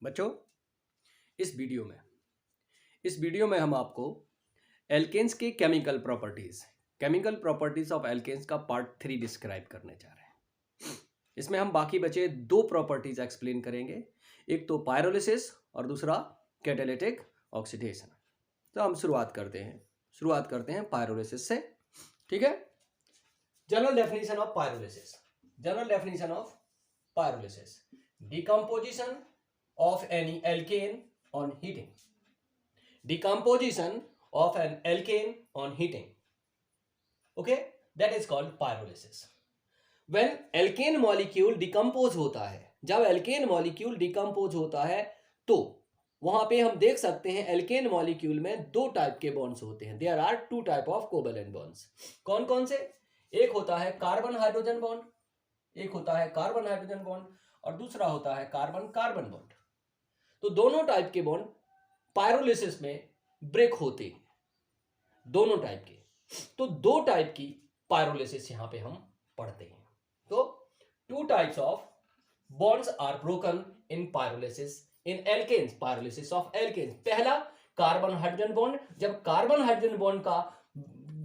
बच्चों, इस वीडियो में हम आपको एल्केन्स के केमिकल प्रॉपर्टीज ऑफ एल्केन्स का पार्ट 3 डिस्क्राइब करने जा रहे हैं। इसमें हम बाकी बचे दो प्रॉपर्टीज एक्सप्लेन करेंगे, एक तो पायरोलिसिस और दूसरा कैटालिटिक ऑक्सीडेशन। तो हम शुरुआत करते हैं पायरोलिसिस से। ठीक है। General definition of pyrolysis, decomposition of any alkane on heating. Decomposition of an alkane on heating. Okay, that is called pyrolysis. When alkane molecule decompose होता है, जब alkane molecule decompose होता है तो वहां पे हम देख सकते हैं alkane molecule में दो टाइप के बॉन्ड्स होते हैं. There are two type of covalent bonds. कौन कौन से? एक होता है कार्बन हाइड्रोजन बॉन्ड, और दूसरा होता है कार्बन कार्बन बॉन्ड. तो दोनों टाइप के बॉन्ड पायरोलिसिस में ब्रेक होते हैं, दोनों टाइप के. तो दो टाइप की पायरोलिसिस यहां पे हम पढ़ते हैं. तो two types of bonds are broken in pyrolysis in alkanes, pyrolysis of alkanes. पहला कार्बन हाइड्रोजन बॉन्ड. जब कार्बन हाइड्रोजन बॉन्ड का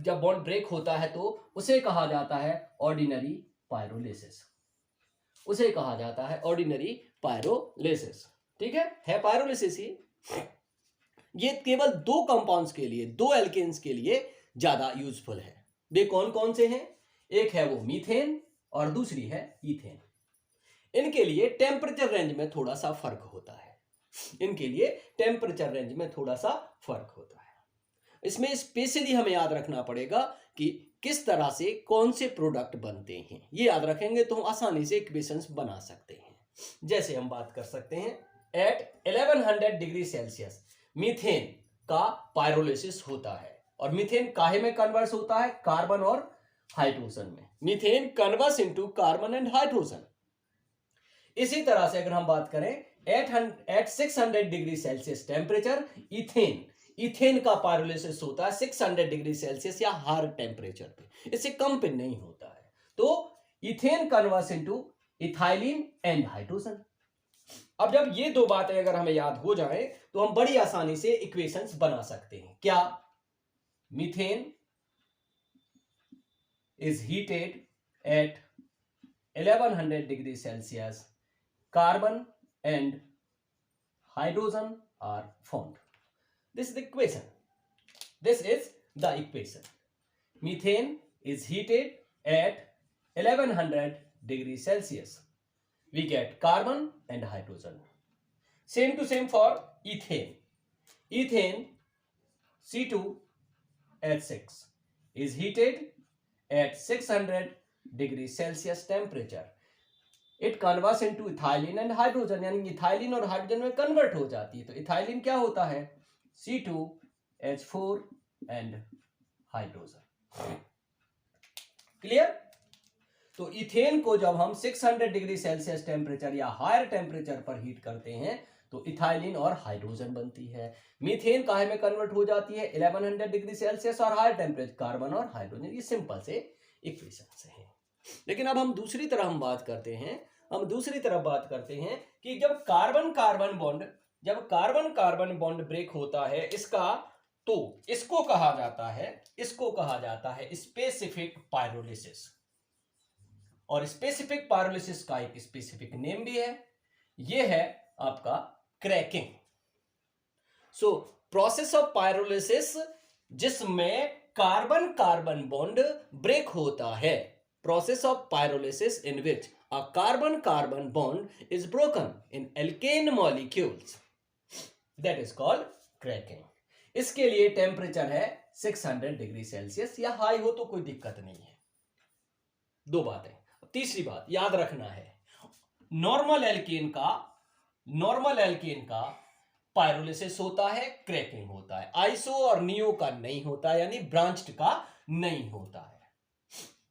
जब बॉन्ड ब्रेक होता है तो उसे कहा जाता है ऑर्डिनरी पायरोलिसिस. ठीक है पायरोलिसिस ही. ये केवल दो कंपाउंड्स के लिए, दो एल्केन्स के लिए ज्यादा यूजफुल है. वे कौन कौन से हैं? एक है वो मीथेन और दूसरी है ईथेन. इनके लिए टेम्परेचर रेंज में थोड़ा सा फर्क होता है. इसमें स्पेशली हमें याद रखना पड़ेगा कि किस तरह से कौन से प्रोडक्ट बनते हैं. ये याद रखेंगे तो हम आसानी से इक्वेशंस बना सकते हैं. जैसे हम बात कर सकते हैं एट 1100 डिग्री सेल्सियस मीथेन का पायरोलिसिस होता है. और मीथेन काहे में कन्वर्स होता है? कार्बन और हाइड्रोजन में. Methane converse into carbon and hydrogen. इसी तरह से अगर हम बात करें at 600 degree celsius temperature, ethane का पायरोलिसिस होता है 600 डिग्री सेल्सियस या हायर टेम्परेचर पे. इससे कम पे नहीं होता है. तो ethane converse into ethylene and hydrogen. अब जब ये दो बातें अगर हमें याद हो जाए तो हम बड़ी आसानी से इक्वेशंस बना सकते हैं. क्या? Methane is heated at 1100 degree celsius, carbon and hydrogen are formed. This is the equation. Methane is heated at 1100 degrees Celsius. We get carbon and hydrogen. Same to same for ethane. Ethane C2H6 is heated at 600 degrees Celsius temperature. It converts into ethylene and hydrogen. यानी ethylene और hydrogen में convert हो जाती है. तो ethylene क्या होता है? C2H4 and hydrogen. क्लियर? तो इथेन को जब हम 600 डिग्री सेल्सियस टेम्परेचर या हायर टेम्परेचर पर हीट करते हैं तो इथाइलिन और हाइड्रोजन बनती है. मीथेन काहे में कन्वर्ट हो जाती है? 1100 डिग्री सेल्सियस और हायर टेम्परेचर, कार्बन और हाइड्रोजन. ये सिंपल से इक्वेशंस हैं. लेकिन अब हम दूसरी तरफ बात करते हैं कि जब कार्बन कार्बन बॉन्ड ब्रेक होता है इसका, तो इसको कहा जाता है स्पेसिफिक पायरोलिसिस. और स्पेसिफिक पायरोलिसिस का एक स्पेसिफिक नेम भी है. यह है आपका cracking. So process of pyrolysis जिसमें कार्बन कार्बन बॉन्ड ब्रेक होता है. Process of pyrolysis in which a carbon-carbon bond is broken in alkane molecules. That is called cracking. इसके लिए टेम्परेचर है 600 डिग्री सेल्सियस या हाई हो तो कोई दिक्कत नहीं है. दो बातें. तीसरी बात याद रखना है, नॉर्मल एल्केन का पायरोलिसिस होता है, क्रैकिंग होता है. आइसो और नियो का नहीं होता, यानी ब्रांच्ड का नहीं होता है.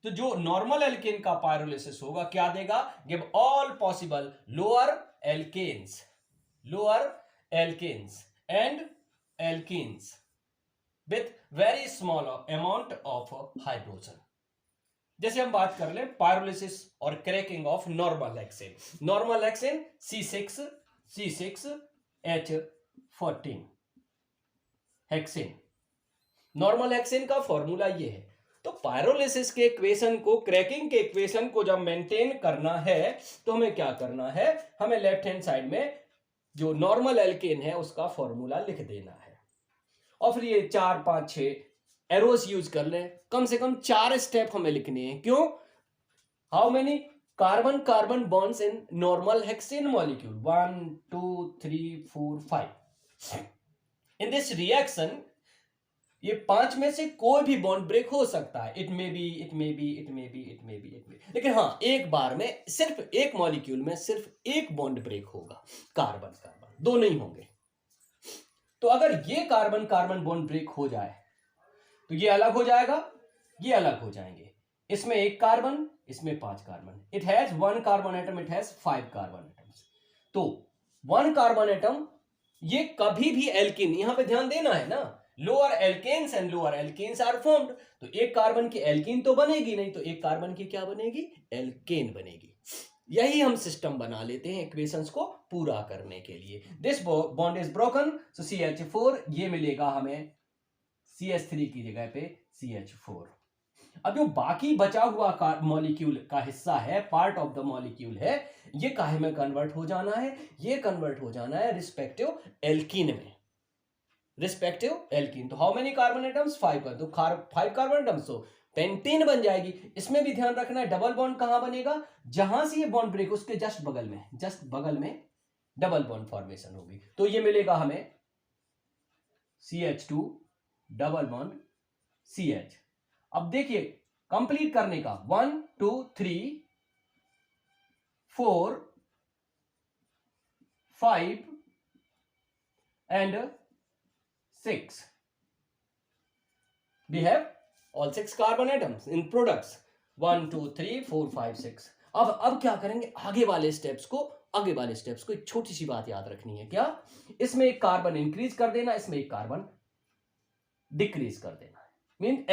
तो जो नॉर्मल एल्केन का पायरोलिसिस होगा क्या देगा? Give all possible lower alkanes and alkenes with very small amount of hydrogen. जैसे हम बात कर ले पायरोलिसिस और cracking of normal hexane C6 C6H14 hexane. Normal hexane का फॉर्मूला ये है। तो पायरोलिसिस के इक्वेशन को, क्रैकिंग के इक्वेशन को जब मेंटेन करना है तो हमें क्या करना है, हमें लेफ्ट हैंड साइड में जो नॉर्मल एल्केन है उसका फॉर्मूला लिख देना है और फिर ये 4 5 6 एरोस यूज कर लें। कम से कम 4 स्टेप हमें लिखने हैं। क्यों? How many carbon carbon bonds in normal hexane molecule? 1 2 3 4 5। In this reaction ये 5 में से कोई भी बॉन्ड ब्रेक हो सकता है। It may be, it may be, it may be, it may be, it may, लेकिन हाँ, एक बार में सिर्फ एक मॉलिक्यूल में सिर्फ एक बॉन्ड ब्रेक होगा, कार्बन कार्बन, दो नहीं होंगे। तो अगर ये कार्बन कार्बन बॉन्ड ब्रेक हो जाए तो ये अलग हो जाएगा, ये अलग हो जाएंगे। इसमें एक कार्बन, इसमें 5 carbon. It has 1 carbon atom, it has 5 carbon atoms. तो 1 कार्बन एटम ये कभी भी एल्कीन, यहां पे ध्यान देना है ना, lower alkanes and lower alkanes are formed. तो एक कार्बन की एल्कीन तो बनेगी नहीं, तो एक कार्बन की क्या बनेगी? एल्केन बनेगी। यही हम सिस्टम बना लेते हैं इक्वेशंस को पूरा करने के लिए। This bond is broken, so CH4 ये मिलेगा हमें CH3 की जगह पे CH4। अब जो बाकी बचा हुआ मॉलिक्यूल का हिस्सा है, पार्ट ऑफ द मॉलिक्यूल है, ये काहे में कन्वर्ट हो जाना है? ये कन्वर्ट हो जाना है रिस्पेक्टिव एल्कीन में, रिस्पेक्टिव एल्कीन। तो हाउ मेनी कार्बन एटम्स? 5 पर, तो 5 कार्बन एटम्स, तो पेंटीन बन जाएगी। इसमें भी ध्यान रखना है डबल बॉन्ड कहां बनेगा? जहां से ये बॉन्ड ब्रेक उसके जस्ट बगल में डबल बॉन्ड फॉर्मेशन होगी। तो ये मिलेगा हमें CH2 डबल बॉन्ड CH। अब देखिए कंप्लीट करने का, 1 2 3 4 5 and 6, we have all 6 carbon atoms in products, 1 2 3 4 5 6। अब क्या करेंगे? आगे वाले स्टेप्स को एक छोटी सी बात याद रखनी है। क्या? इसमें एक कार्बन इंक्रीज कर देना, इसमें एक कार्बन डिक्रीज कर देना। मीन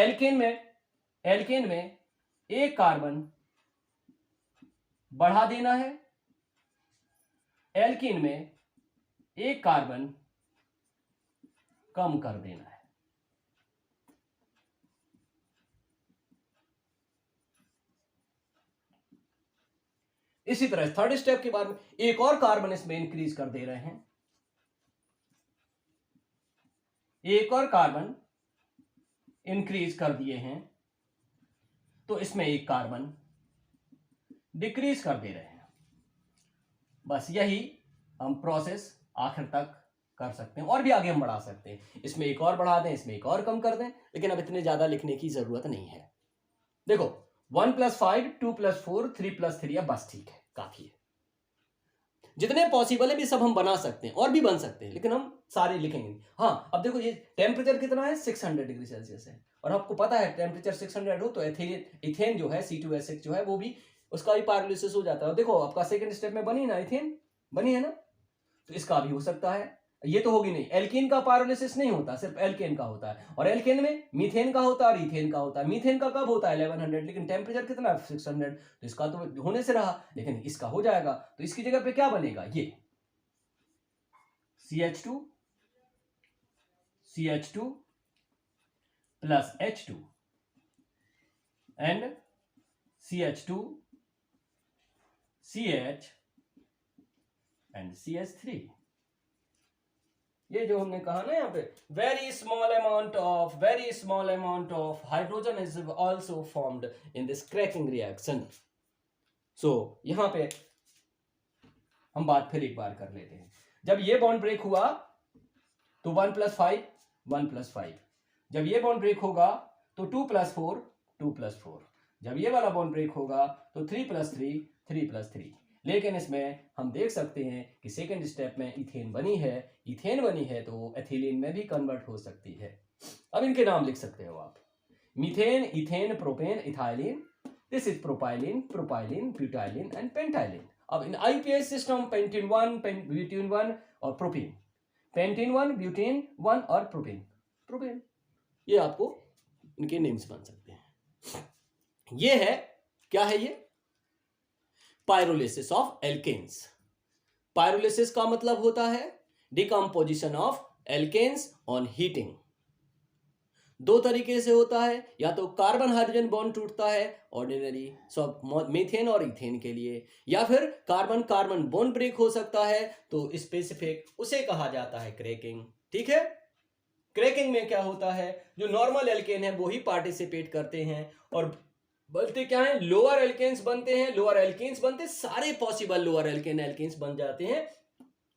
एल्केन में एक कार्बन बढ़ा देना है, एल्कीन में एक कार्बन कम कर देना है। इसी तरह थर्ड स्टेप के बाद एक और कार्बन इसमें इंक्रीज कर दे रहे हैं, एक और कार्बन इंक्रीज कर दिए हैं, तो इसमें एक कार्बन डिक्रीज कर दे रहे हैं। बस यही हम प्रोसेस आखिर तक कर सकते हैं, और भी आगे हम बढ़ा सकते हैं। इसमें एक और बढ़ा दें, इसमें एक और कम कर दें, लेकिन अब इतने ज्यादा लिखने की जरूरत नहीं है। देखो 1 + 5 2 + 4 3 + 3 है, बस ठीक है, काफी है। जितने पॉसिबल है भी सब हम बना सकते हैं, और भी बन सकते हैं, लेकिन हम सारे लिखेंगे। हाँ, अब देखो ये टेम्परेचर कितना है? 600 डिग्री सेल्सियस है, और आपको पता है टेम्परेचर 600 हो तो इथेन जो है C2H6 जो है वो भी, उसका भी पायरोलिसिस हो जाता है। देखो आपका सेकंड स्टेप में बनी ना, इथेन बनी है ना, तो इसका भी हो सकता है। ये तो होगी नहीं, एल्कीन का पायरोलिसिस नहीं होता, सिर्फ एल्केन का होता है, और एल्केन में मीथेन का होता है और इथेन का होता है। मीथेन का कब होता है? 1100, लेकिन टेम्परेचर कितना है? 600, तो इसका तो होने से रहा, लेकिन इसका हो जाएगा। तो इसकी जगह पे क्या बनेगा? ये CH2 plus H2 and CH2 CH and CH3। ये जो हमने कहा ना यहाँ पे, very small amount of hydrogen is also formed in this cracking reaction। so यहाँ पे हम बात फिर एक बार कर लेते हैं। जब ये बॉन्ड ब्रेक हुआ तो 1 + 5 1 + 5, जब ये बॉन्ड ब्रेक होगा तो 2 + 4 2 + 4, जब ये वाला बॉन्ड ब्रेक होगा तो 3 + 3 3 + 3। लेकिन इसमें हम देख सकते हैं कि सेकेंड स्टेप में इथेन बनी है तो एथिलीन में भी कन्वर्ट हो सकती है। अब इनके नाम लिख सकते हो आप, methane, ethane, propane, ethylene. This is propylene, butylene and pentylene. अब in IUPAC system pentene 1 butene 1 और प्रोपेन, पेंटीन 1 ब्यूटेन 1 और प्रोपेन, ये आपको इनके नेम्स बन सकते हैं। ये है, क्या है ये? Pyrolysis of alkanes. पायरोलिसिस का मतलब होता है decomposition of alkanes on heating. दो तरीके से होता है, या तो कार्बन हाइड्रोजन बॉन्ड टूटता है ऑर्डिनरी सब मीथेन और इथेन के लिए, या फिर कार्बन कार्बन बॉन्ड ब्रेक हो सकता है तो स्पेसिफिक, उसे कहा जाता है क्रैकिंग। ठीक है, क्रैकिंग में क्या होता है, जो नॉर्मल एल्केन है वो ही पार्टिसिपेट करते हैं और बनते क्या है, लोअर एल्केन्स बनते हैं। लोअर एल्केन्स बनते सारे पॉसिबल लोअर एल्केन्स बन जाते हैं,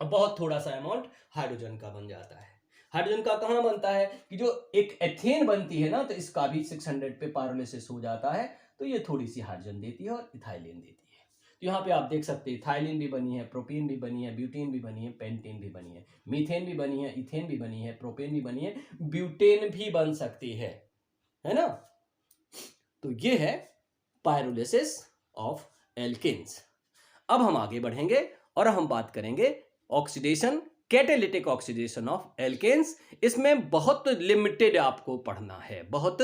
बहुत थोड़ा सा अमाउंट हाइड्रोजन का बन जाता है। हाइड्रोजन का कहां बनता है कि जो एक एथेन बनती है ना, तो इसका भी 600 पे पायरोलिसिस हो जाता है, तो ये थोड़ी सी हाइड्रोजन देती है और इथाइलिन देती है। तो यहाँ पे आप देख सकते हैं इथाइलिन भी बनी है, प्रोपीन भी बनी है, ब्यूटेन भी बनी है, पेंटेन भी बनी है, मीथेन भी बनी है, इथेन भी बनी है, प्रोपेन भी बनी है, ब्यूटेन भी बन सकती है ना। तो ये है पायरोलिसिस ऑफ एल्केन्स। अब हम आगे बढ़ेंगे और हम बात करेंगे oxidation, catalytic oxidation of alkanes. इसमें बहुत लिमिटेड आपको पढ़ना है, बहुत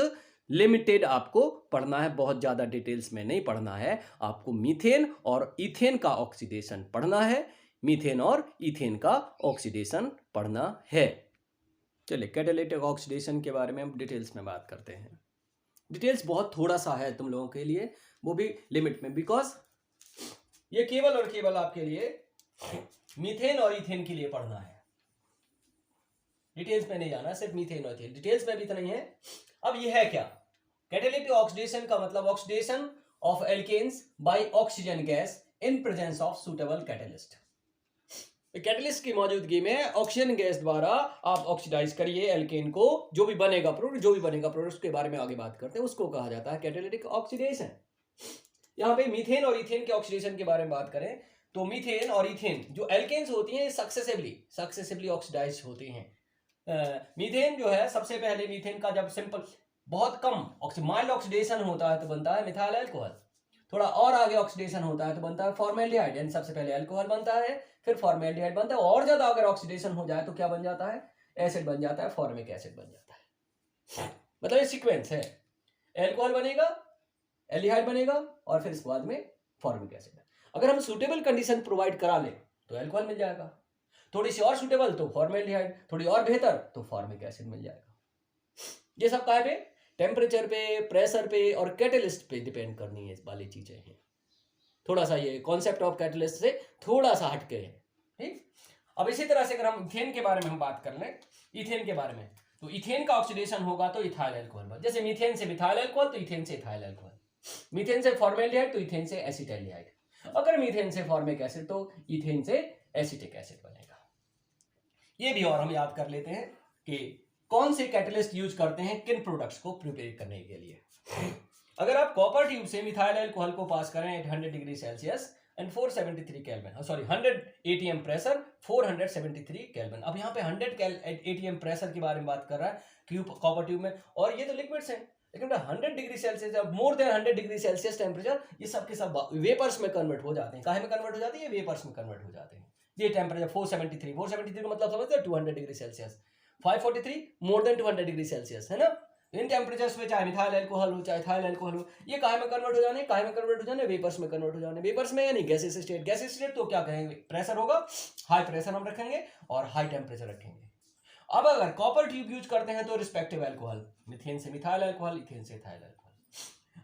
लिमिटेड आपको पढ़ना है, बहुत ज्यादा डिटेल्स में नहीं पढ़ना है आपको। मीथेन और इथेन का ऑक्सीडेशन पढ़ना है, मीथेन और इथेन का ऑक्सीडेशन पढ़ना है। चलिए कैटालिटिक ऑक्सीडेशन के बारे में हम डिटेल्स में बात करते हैं। डिटेल्स बहुत थोड़ा सा है तुम लोगों के लिए, वो भी लिमिट में, बिकॉज ये केवल और केवल आपके लिए मीथेन और इथेन के लिए पढ़ना है, डिटेल्स में नहीं जाना, सिर्फ मीथेन और इथेन, डिटेल्स में भी इतना ही है। अब ये है क्या, कैटालिटिक ऑक्सीडेशन का मतलब oxidation of alkanes by oxygen gas in presence of suitable catalyst. Catalyst की मौजूदगी में ऑक्सीजन गैस द्वारा आप ऑक्सीडाइज करिए एल्केन को, जो भी बनेगा प्रोडक्ट उसके बारे में आगे बात करते हैं, उसको कहा जाता है कैटालिटिक ऑक्सीडेशन। यहाँ पे मीथेन और इथेन के ऑक्सीडेशन के बारे में बात करें तो मीथेन और इथेन जो एल्केन्स होती हैं सक्सेसिवली ऑक्सीडाइज होती हैं। मीथेन जो है, सबसे पहले मीथेन का जब सिंपल बहुत कम माइल्ड ऑक्सीडेशन होता है तो बनता है मिथाइल अल्कोहल, थोड़ा और आगे ऑक्सीडेशन होता है तो बनता है फॉर्मेल्डिहाइड, यानी सबसे पहले अल्कोहल बनता है फिर फॉर्मेल्डिहाइड बनता है, और ज्यादा अगर ऑक्सीडेशन हो जाए तो क्या बन जाता है, एसिड बन जाता है, फॉर्मिक एसिड बन जाता है। मतलब ये सीक्वेंस है, अल्कोहल बनेगा, एल्डिहाइड बनेगा और फिर इसके बाद में फॉर्मिक एसिड। अगर हम सूटेबल कंडीशन प्रोवाइड करा ले तो अल्कोहल मिल जाएगा, थोड़ी सी और सूटेबल तो फॉर्मेल्डिहाइड, थोड़ी और बेहतर तो फॉर्मिक एसिड मिल जाएगा। ये सब कहाँ पे, टेम्परेचर पे, प्रेशर पे और कैटलिस्ट पे डिपेंड करनी है इस वाली चीजें हैं। थोड़ा सा ये कॉन्सेप्ट ऑफ कैटलिस्ट से थोड़ा सा हटके है, ठीक। अब इसी तरह से अगर हम इथेन के बारे में हम बात कर लें, इथेन के बारे में, तो इथेन का ऑक्सीडेशन होगा तो इथाइल अल्कोहल, जैसे मीथेन से मिथाइल अल्कोहल तो इथेन से इथाइल अल्कोहल, मीथेन से फॉर्मेल्डिहाइड तो इथेन से एसिटाल्डिहाइड, अगर मीथेन से फॉर्मिक एसिड तो इथेन से एसिटिक एसिड बनेगा। ये भी और हम याद कर लेते हैं कि कौन से कैटलिस्ट यूज करते हैं किन प्रोडक्ट्स को प्रिपेयर करने के लिए। अगर आप कॉपर ट्यूब से मिथाइल अल्कोहल को पास करें at 100 degree celsius and 473 kelvin, sorry 100 ATM pressure 473 kelvin. अब यहाँ पे 100 एटीएम प्रेशर के बारे में बात कर रहा है ट्यूब, कॉपर ट्यूब में, और ये तो लिक्विड्स हैं, लेकिन 100 degree Celsius, more than 100 degree celsius temperature, ये सब के सब वेपर्स में कन्वर्ट हो जाते हैं। काहे में कन्वर्ट हो जाती है, वेपर्स में कन्वर्ट हो जाते हैं। ये टेम्परेचर 473 का मतलब समझते हैं 200 degree Celsius, 543 more than 200 degree Celsius, है ना। इन टेम्परेचर्स में चाहे मिथाइल अल्कोहल हो चाहे इथाइल अल्कोहल हो, ये काहे में कन्वर्ट हो जाने, काहे में कन्वर्ट हो जाने, वेपर्स में कन्वर्ट हो जाने। वेपर्स में यानी गैसेस स्टेट, गैसेस स्टेट तो क्या कहेंगे, प्रेशर होगा, हाई प्रेशर हम रखेंगे और हाई टेम्परेचर रखेंगे। अब अगर कॉपर ट्यूब यूज करते हैं तो रिस्पेक्टिव अल्कोहल, मीथेन से मिथाइल अल्कोहल, इथेन से इथाइल अल्कोहल।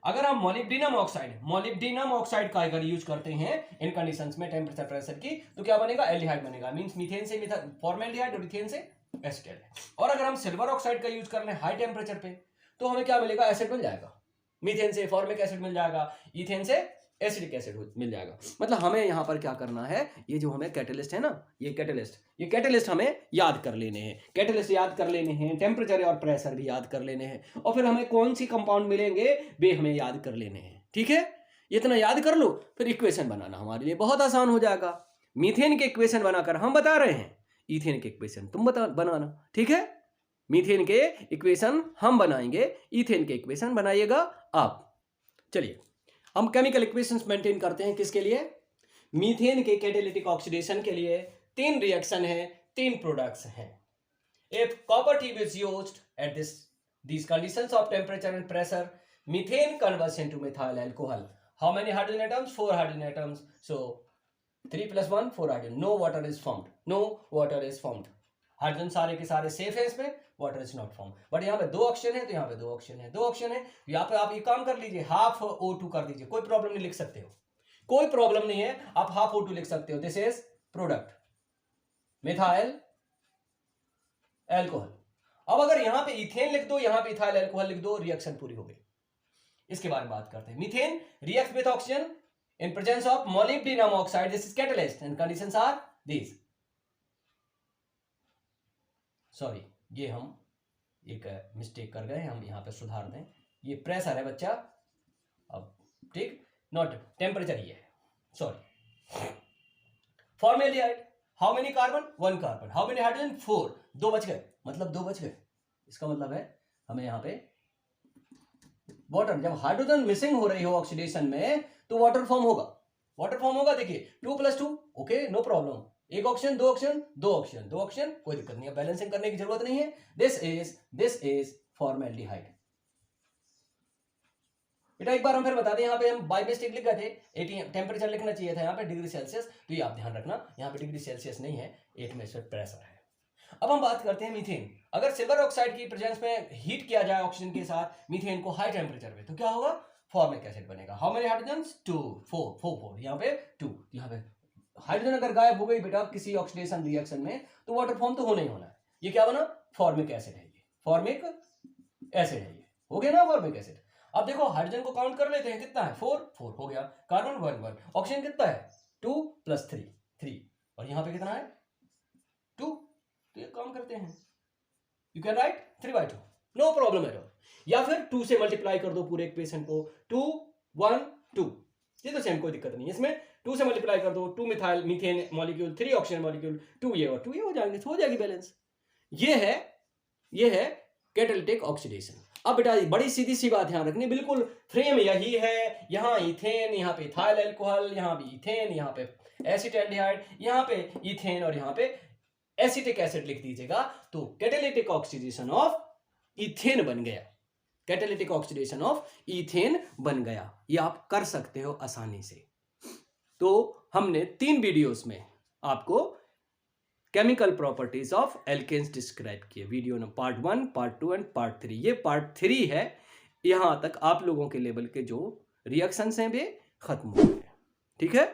अगर हम मोलिब्डेनम ऑक्साइड का अगर यूज करते हैं इन कंडीशंस में टेम्परेचर प्रेशर की, तो क्या बनेगा, एल्डिहाइड बनेगा, मींस मीथेन से फॉर्मेल्डिहाइड और इथेन से एसिटाल्डिहाइड। और अगर हम सिल्वर ऑक्साइड का यूज कर लें हाई टेम्परेचर पे, तो हमें क्या मिलेगा, एसिड मिल जाएगा, मीथेन से फॉर्मिक एसिड मिल जाएगा, इथेन से एसिडिक एसिड मिल जाएगा। मतलब हमें यहाँ पर क्या करना है, ये जो हमें कैटलिस्ट है ना, ये कैटलिस्ट हमें याद कर लेने हैं, कैटलिस्ट याद कर लेने हैं, टेम्परेचर और प्रेशर भी याद कर लेने हैं, और फिर हमें कौन सी कंपाउंड मिलेंगे वे हमें याद कर लेने हैं। ठीक है, इतना याद कर लो, फिर इक्वेशन बनाना हमारे लिए बहुत आसान हो जाएगा। मीथेन के इक्वेशन बनाकर हम बता रहे हैं, इथेन के इक्वेशन तुम बनाना, ठीक है। मीथेन के इक्वेशन हम बनाएंगे, इथेन के इक्वेशन बनाइएगा आप। चलिए हम केमिकल इक्वेशंस मेंटेन करते हैं किसके लिए, मीथेन के कैटालिटिक ऑक्सीडेशन के लिए। 3 रिएक्शन है, 3 प्रोडक्ट्स हैं। If copper tube is used eight these conditions of temperature and pressure, methane converts into methyl alcohol. How many hydrogen atoms? 4 hydrogen atoms. So 3 + 1 4 hydrogen, no water is formed, no water is formed. Hydrogen सारे के सारे safe है इसमें, water is not form. But यहाँ पे 2 oxygen है तो यहाँ पे 2 ऑक्सीजन है, 2 ऑक्सीजन है, यहाँ पे आप ये काम कर लीजिए, हाफ O2 कर दीजिए, कोई प्रॉब्लम नहीं, लिख सकते हो, कोई प्रॉब्लम नहीं है, आप हाफ O2 लिख सकते हो। This is product methyl alcohol. अब अगर यहाँ पे इथेन लिख दो, यहाँ पे इथाइल एल्कोहल लिख दो, रिएक्शन पूरी हो गई। इसके बारे में बात करते हैं। Methane react with oxygen in presence of molybdenum oxide, this is catalyst and conditions are these. Sorry, ये हम एक मिस्टेक कर गए, हम यहाँ पे सुधार दें, ये प्रेशर है बच्चा, अब ठीक, नॉट टेम्परेचर ही है, sorry. Formaldehyde, how many carbon, 1 carbon, how many hydrogen, 4, 2 बच गए, मतलब 2 बच गए। इसका मतलब है हमें यहाँ पे वाटर, जब हाइड्रोजन मिसिंग हो रही हो ऑक्सीडेशन में तो वाटर फॉर्म होगा, वाटर फॉर्म होगा। देखिए 2 + 2, okay, no problem, 1 oxygen, 2 oxygen, 2 oxygen, 2 oxygen, कोई दिक्कत नहीं है, बैलेंसिंग करने की जरूरत नहीं है। This is formaldehyde. बेटा एक बार हम फिर बता दें, यहाँ पे हम बाय मिस्टेक लिख गए थे 80, टेम्परेचर लिखना चाहिए था यहाँ पे डिग्री सेल्सियस, तो ये आप ध्यान रखना, यहाँ पे डिग्री सेल्सियस नहीं है, एटमॉस्फेयर प्रेशर है। अब हम बात करते हैं मीथेन। अगर सिल्वर ऑक्साइड की प्रेजेंस में हीट किया जाए ऑक्सीजन के साथ मीथेन को हाई टेम्परेचर पे, तो क्या होगा, फॉर्मिक एसिड बनेगा। हाउ मेनी हाइड्रोजन्स, 2, 4, यहाँ पे 2, यहाँ पे हाइड्रोजन अगर गायब हो गई बेटा किसी ऑक्सीडेशन रिएक्शन में तो वाटर फॉर्म तो होना ही होना है। ये क्या बना, फॉर्मिक एसिड है, ये फॉर्मिक एसिड है, ये हो गया ना फॉर्मिक एसिड। अब देखो हाइड्रोजन को काउंट कर लेते हैं, कितना है, 4 हो गया, कार्बन 1, ऑक्सीजन कितना है, 2 + 3, और यहाँ पे कितना है 2, तो ये काम करते हैं, you can write 3/2, no problem at all. या फिर 2 से मल्टीप्लाई कर दो पूरे इक्वेशन को, 2 1 2, ये तो सेम, कोई दिक्कत नहीं है इसमें, 2 से मल्टीप्लाई कर दो, 2 methyl methane molecule, 3 oxygen molecule, 2 ये और 2 ये हो जाएंगे, तो हो जाएगी बैलेंस। ये है कैटालिटिक ऑक्सीडेशन। अब बेटा बड़ी सीधी सी बात ध्यान रखनी, बिल्कुल फ्रेम यही है, यहाँ इथेन, यहाँ पे इथाइल एल्कोहल, यहाँ भी इथेन, यहाँ पे एसिटाल्डिहाइड, यहाँ पे इथेन और यहाँ पे एसिटिक एसिड लिख दीजिएगा, तो कैटालिटिक ऑक्सीडेशन ऑफ इथेन बन गया, कैटालिटिक ऑक्सीडेशन ऑफ इथेन बन गया। ये आप कर सकते हो आसानी से। तो हमने 3 वीडियोस में आपको chemical properties of alkenes describe किए, video number part 1, part 2 and part 3। ये पार्ट 3 है, यहां तक आप लोगों के लेवल के जो रिएक्शंस हैं वे खत्म हो गए, ठीक है।